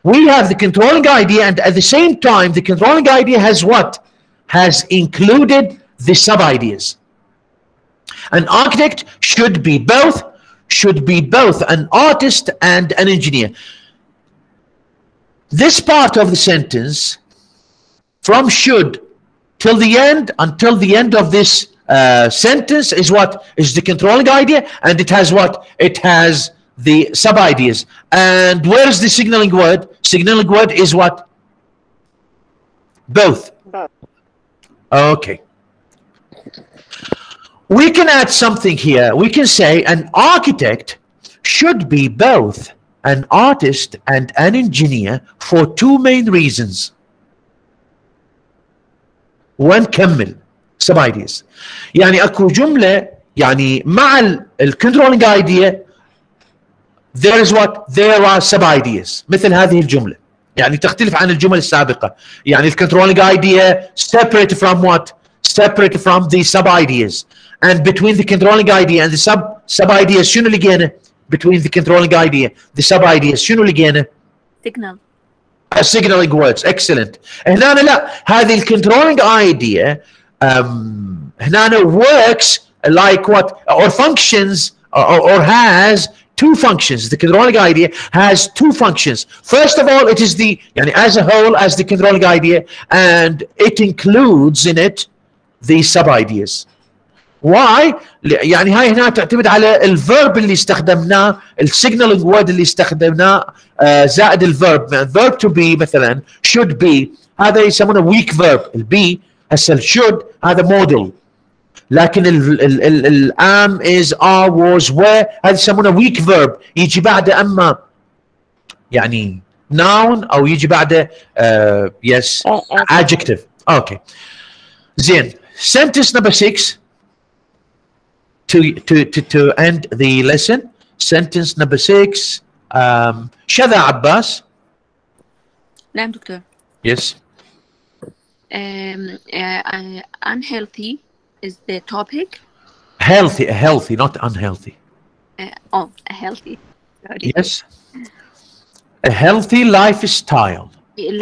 We have the controlling idea and at the same time the controlling idea has what? Has included the sub ideas. An architect should be both an artist and an engineer. This part of the sentence from should till the end, until the end of this sentence is what? Is the controlling idea, and it has what? It has the sub ideas. And where is the signaling word? Signaling word is what? Both. Okay. We can add something here. We can say an architect should be both an artist and an engineer for 2 main reasons. ونكمل sub ideas. يعني اكو جملة يعني مع الكنترولينج idea there is what? There are sub ideas. مثل هذه الجملة. يعني تختلف عن الجمل السابقة. يعني الكنترولينج idea separate from what? Separate from the sub ideas. And between the controlling idea and the sub ideas شنو لقينا؟ Between the controlling idea the sub ideas شنو لقينا؟ Signal. Signaling words. Excellent. هنا لا هذه الكنترولينج idea هنا works like what? Or functions or has 2 functions. The controlling idea has 2 functions. First of all, it is the يعني as a whole as the controlling idea, and it includes in it the sub ideas. Why؟ يعني هاي هنا تعتمد على الفيرب اللي استخدمناه، السيجنالينج وورد اللي استخدمناه زائد الفيرب. verb to be مثلا should be، هذا يسمونه weak verb. البي هسه should هذا موديل، لكن الام is are was were هذا يسمونه weak verb، يجي بعده اما يعني noun او يجي بعده yes adjective. اوكي زين. sentence number 6 to end the lesson. sentence number 6 شذا عباس. نعم دكتور. yes. Unhealthy is the topic. healthy not unhealthy. Healthy. Sorry. yes. A healthy lifestyle.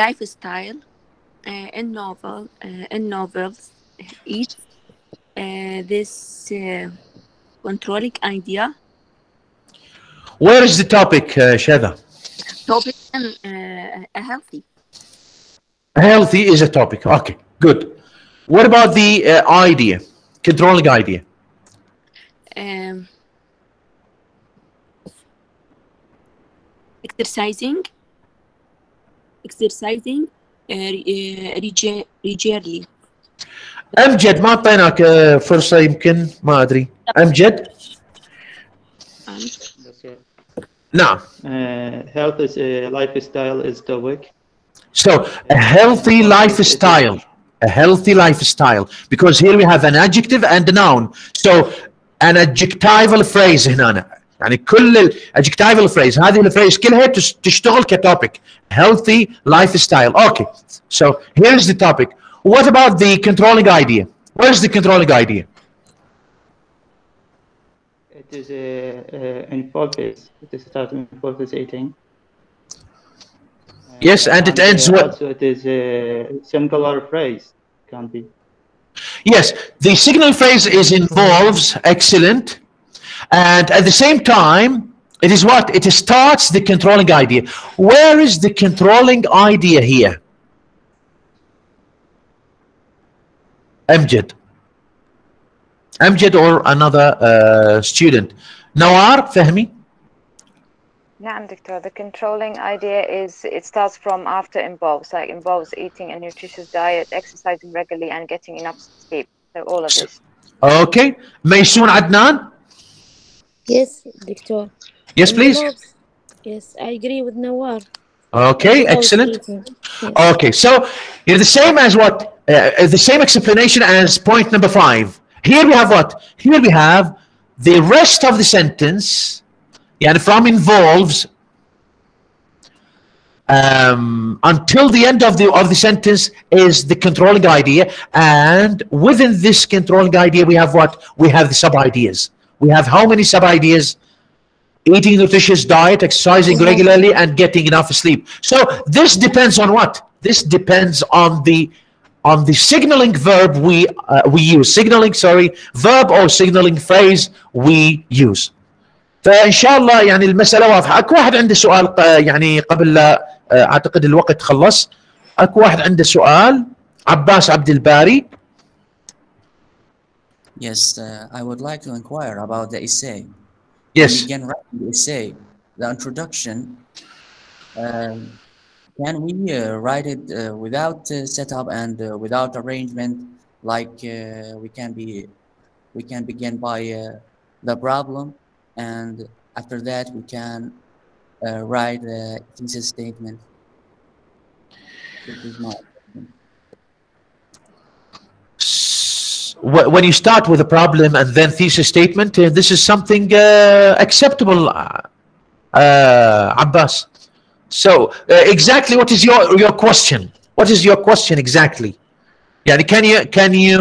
Lifestyle in novels each this controlling idea. Where is the topic, Shada? Topic healthy. Healthy is a topic. Okay, good. What about the idea, controlling idea? Exercising regularly. أمجد ما أعطيناك فرصة، يمكن ما أدري. أمجد. نعم. Health is lifestyle is topic. So a healthy lifestyle. A healthy lifestyle, because here we have an adjective and a noun. So an adjectival phrase هنا، يعني كل adjectival phrase هذه الفريز كلها تشتغل كتوبيك. Healthy lifestyle. Okay. So here's the topic. What about the controlling idea? Where's the controlling idea? It is in focus. It is starting focus 18. Yes, and it ends with. Also, it is a singular phrase. Can be. Yes, the signal phrase is involves. Excellent. And at the same time, it is what? It starts the controlling idea. Where is the controlling idea here? Amjad or another student. Nawar, Fahmi? نعم دكتور. The controlling idea is it starts from after involves, like involves eating a nutritious diet, exercising regularly and getting enough sleep. So all of this. Okay. Maysoon Adnan? Yes, Doctor. Yes, please. Yes, I agree with Nawar. Okay, excellent. Yes. Okay, so you're the same as what? The same explanation as point number 5. Here we have what? Here we have the rest of the sentence, and from involves until the end of the sentence is the controlling idea, and within this controlling idea we have what? We have the sub-ideas. We have how many sub-ideas? Eating a nutritious diet, exercising regularly, and getting enough sleep. So this depends on what? This depends on the signaling verb we use. Signaling, sorry, verb or signaling phrase we use. فإن شاء الله يعني المسألة واضحة. أكو واحد عنده سؤال يعني قبل لا أعتقد الوقت خلص. أكو واحد عنده سؤال. عباس عبد الباري. Yes, I would like to inquire about the essay. Yes. We can write the essay, the introduction. Can we write it without setup and without arrangement? Like we can begin by the problem, and after that we can write the thesis statement. This is my When you start with a problem and then thesis statement, this is something acceptable, Abbas. So exactly what is your question? What is your question exactly? Yani can you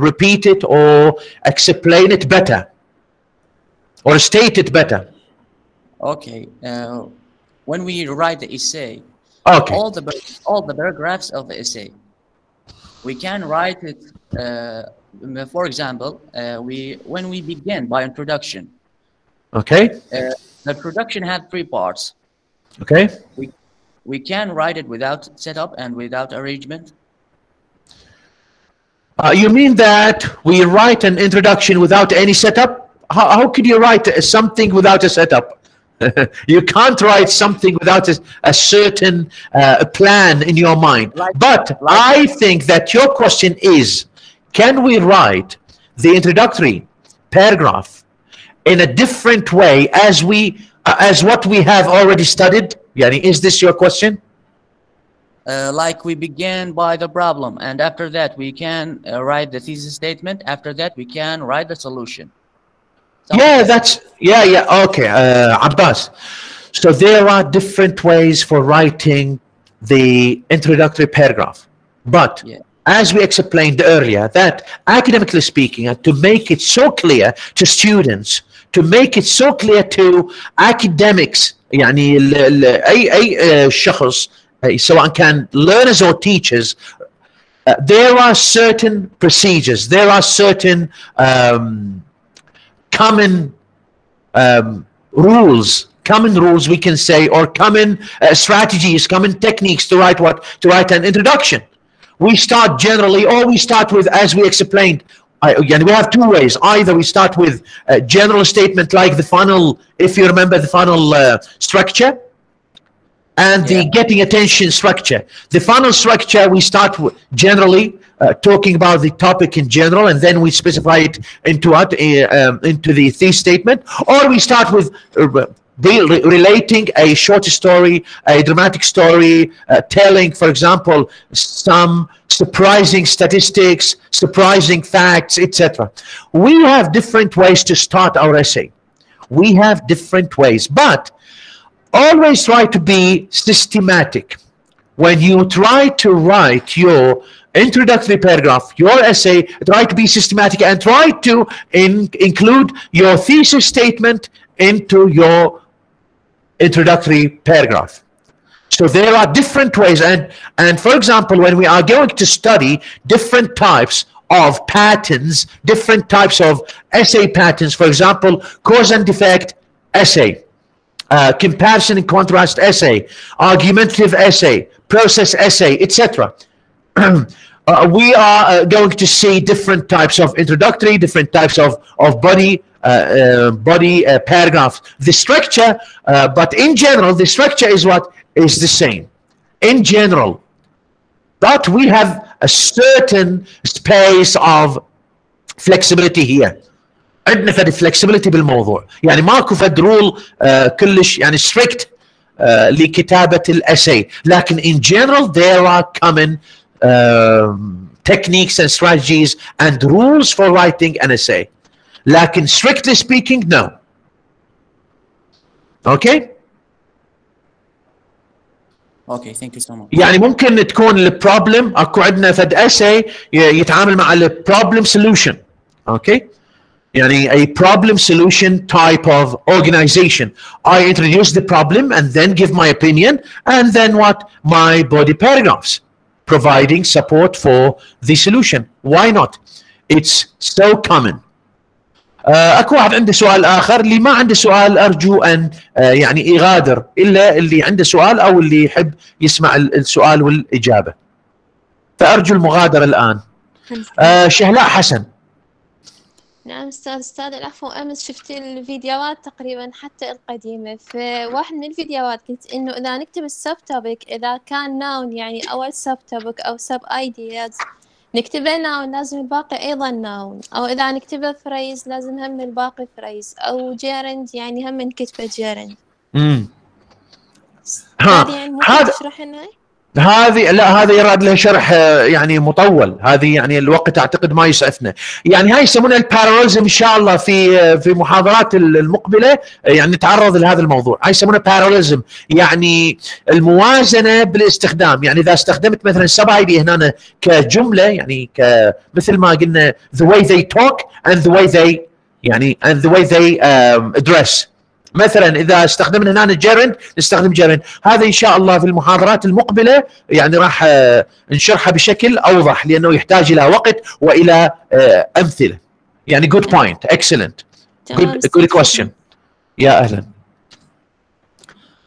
repeat it or explain it better or state it better? Okay. When we write the essay, okay, all the paragraphs of the essay, we can write it. For example, when we begin by introduction. Okay. The introduction had 3 parts. Okay. We can write it without setup and without arrangement. You mean that we write an introduction without any setup? How could you write something without a setup? You can't write something without a certain plan in your mind. But I think that your question is, can we write the introductory paragraph in a different way as what we have already studied? Yani, is this your question? Like we begin by the problem, and after that we can write the thesis statement. After that we can write the solution. Okay, Abbas. So there are different ways for writing the introductory paragraph. But as we explained earlier, that academically speaking, and to make it so clear to students, to make it so clear to academics, يعني أي شخص سواء كان learners or teachers, there are certain procedures, there are certain common rules we can say, or common strategies, common techniques to write what? To write an introduction. We start generally, or we start with, as we explained, we have two ways. Either we start with a general statement like the funnel, if you remember the funnel structure, and the getting attention structure. The funnel structure, we start with generally talking about the topic in general, and then we specify it into what? Into the thesis statement. Or we start with relating a short story, a dramatic story, telling, for example, some surprising statistics, surprising facts, etc. We have different ways to start our essay. We have different ways, but always try to be systematic. When you try to write your introductory paragraph, your essay, try to be systematic and try to include your thesis statement into your introductory paragraph. So there are different ways, and for example, when we are going to study different types of patterns, different types of essay patterns, for example, cause and effect essay, comparison and contrast essay, argumentative essay, process essay, etc. We are going to see different types of introductory, different types of body paragraphs. The structure, but in general, the structure is what is the same in general. But we have a certain space of flexibility here. عندنا فد flexibility بالموضوع. يعني ماكو فد rule كلش يعني strict لكتابة الessay. لكن in general there are common techniques and strategies and rules for writing an essay. لكن strictly speaking, no. Okay? Okay, thank you so much. يعني ممكن تكون البروبلم، اكو عندنا فد essay يتعامل مع البروبلم solution. Okay? يعني a problem solution type of organization. I introduce the problem and then give my opinion, and then what? My body paragraphs, providing support for the solution. Why not? It's so common. اكو واحد عنده سؤال اخر، اللي ما عنده سؤال ارجو ان يعني يغادر، الا اللي عنده سؤال او اللي يحب يسمع السؤال والاجابه. فارجو المغادره الان. شهلاء حسن. نعم أستاذ العفو، أمس شفت الفيديوهات تقريبا حتى القديمة. في واحد من الفيديوهات قلت إنه إذا نكتب السب توبيك، إذا كان ناون يعني أول سب توبيك أو سب أيدياز نكتب له ناون، لازم الباقي أيضا ناون، أو إذا نكتب له فريز لازم هم الباقي فريز، أو جيرند يعني هم نكتبه جيرند. هذه يعني ممكن تشرح لنا؟ هذه لا، هذا يراد له شرح يعني مطول، هذه يعني الوقت اعتقد ما يسعفنا. يعني هاي يسمونها الباراليزم، ان شاء الله في محاضرات المقبله يعني نتعرض لهذا الموضوع. هاي يسمونها باراليزم، يعني الموازنه بالاستخدام. يعني اذا استخدمت مثلا سبايدي هنا كجمله، يعني مثل ما قلنا the way they talk and the way they يعني and the way they address. مثلا اذا استخدمنا هنا جيرند نستخدم جيرند. هذا ان شاء الله في المحاضرات المقبله يعني راح نشرحها بشكل اوضح، لانه يحتاج الى وقت والى امثله. يعني good point, excellent, good question. يا اهلا.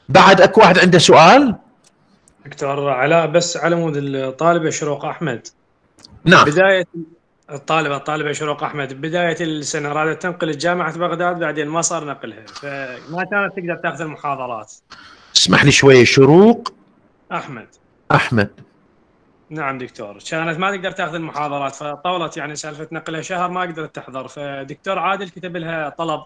بعد اكو واحد عنده سؤال. دكتور علاء، بس على مود الطالبه شروق احمد. نعم. الطالبة شروق أحمد بداية السنة رادت تنقل جامعة بغداد، بعدين ما صار نقلها، فما كانت تقدر تاخذ المحاضرات. اسمح لي شوية. شروق أحمد. نعم دكتور، كانت ما تقدر تاخذ المحاضرات، فطولت يعني سالفة نقلها شهر ما قدرت تحضر، فدكتور عادل كتب لها طلب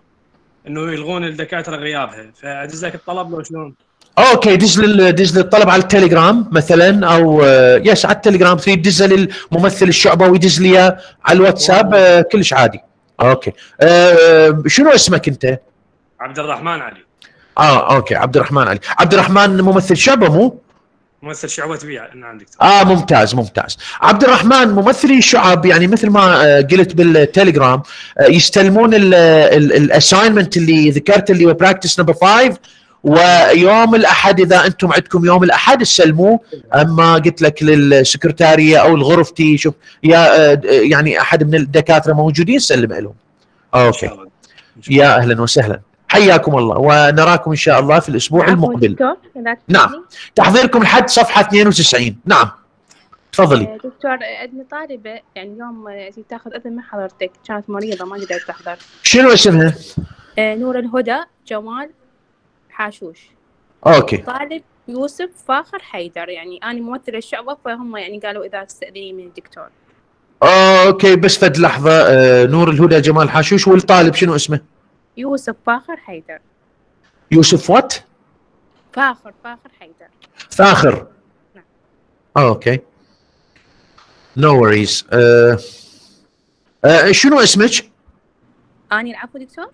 إنه يلغون الدكاترة غيابها، فأدز لك الطلب لو شلون؟ اوكي، دز الطلب على التليجرام مثلا، او يس على التليجرام، تريد دزه للممثل الشعبه ويدز لي على الواتساب، كلش عادي. اوكي. شنو اسمك انت؟ عبد الرحمن علي. اوكي، عبد الرحمن علي. عبد الرحمن ممثل شعبه مو؟ ممثل شعبة بيع. نعم دكتور. ممتاز. عبد الرحمن، ممثلي الشعب يعني مثل ما قلت بالتليجرام يستلمون الاساينمنت اللي ذكرت اللي هو براكتس نمبر 5، ويوم الاحد اذا انتم عندكم يوم الاحد تسلموه. اما قلت لك للسكرتاريه او الغرفتي، شوف يا يعني احد من الدكاتره موجودين سلم لهم. اوكي. يا اهلا وسهلا، حياكم الله، ونراكم ان شاء الله في الاسبوع المقبل. نعم، تحضيركم لحد صفحه 92. نعم تفضلي. دكتور، عندنا طالبه يعني اليوم تاخذ اذن من حضرتك، كانت مريضه ما قدرت تحضر. شنو اسمها؟ نور الهدى جمال حاشوش. اوكي. طالب يوسف فاخر حيدر، يعني انا ممثله الشعبه، فهم يعني قالوا اذا تستاذني من الدكتور. اوكي بس فد لحظه. نور الهدى جمال حاشوش، والطالب شنو اسمه؟ يوسف فاخر حيدر. يوسف وات؟ فاخر حيدر. فاخر. نعم. اوكي نو وريز. شنو اسمك؟ اني العفو دكتور.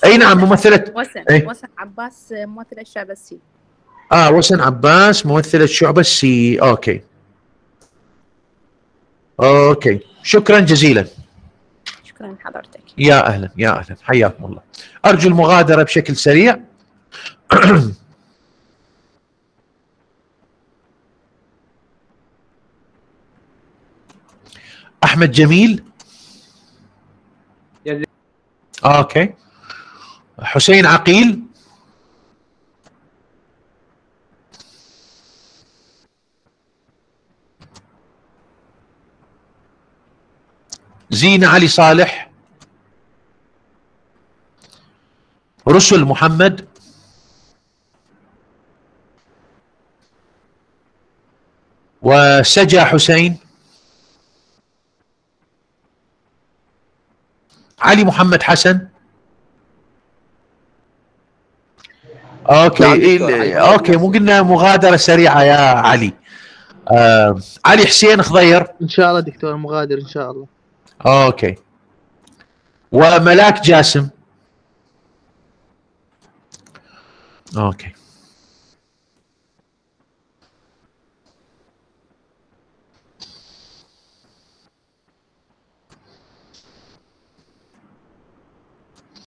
اي نعم، ممثله وسن عباس، ممثله الشعب السي. وسن عباس ممثله الشعب السي. اوكي شكرا جزيلا. شكرا حضرتك. يا اهلا حياكم الله. ارجو المغادره بشكل سريع. احمد جميل. اوكي. حسين عقيل. زينة علي صالح. رسل محمد. وسجا حسين. علي محمد حسن. اوكي مو قلنا مغادرة سريعة يا علي. علي حسين خضير. ان شاء الله دكتور، مغادر ان شاء الله. اوكي. وملاك جاسم. اوكي.